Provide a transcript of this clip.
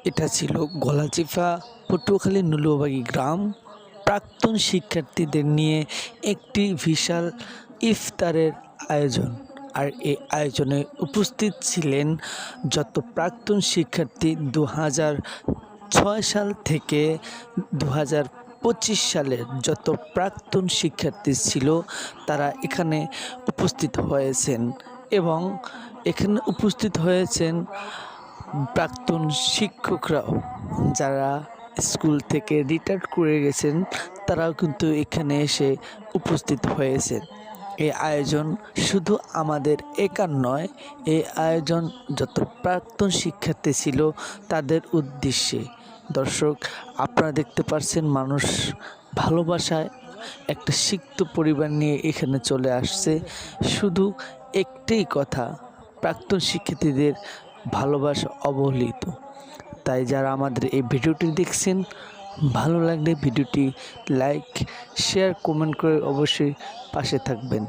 এটা ছিল গলাচিপা পটুয়াখালী নুলুবাগি গ্রাম। প্রাক্তন শিক্ষার্থীদের নিয়ে একটি বিশাল ইফতারের আয়োজন। আর এই আয়োজনে উপস্থিত ছিলেন যত প্রাক্তন শিক্ষার্থী 2006 সাল থেকে 2025 সালের যত প্রাক্তন শিক্ষার্থী ছিল তারা এখানে উপস্থিত হয়েছেন এবং এখানে উপস্থিত হয়েছেন প্রাক্তন শিক্ষকরাও, যারা স্কুল থেকে রিটায়ার্ড করে গেছেন তারাও কিন্তু এখানে এসে উপস্থিত হয়েছেন। এই আয়োজন শুধু আমাদের একার নয়, এই আয়োজন যত প্রাক্তন শিক্ষার্থী ছিল তাদের উদ্দেশ্যে। দর্শক, আপনারা দেখতে পাচ্ছেন মানুষ ভালোবাসায় একটা সিক্ত পরিবার নিয়ে এখানে চলে আসছে। শুধু একটাই কথা, প্রাক্তন শিক্ষার্থীদের ভালোবাসা অবহেলিত। তাই যারা আমাদের এই ভিডিওটি দেখছেন, ভালো লাগলে ভিডিওটি লাইক, শেয়ার, কমেন্ট করে অবশ্যই পাশে থাকবেন।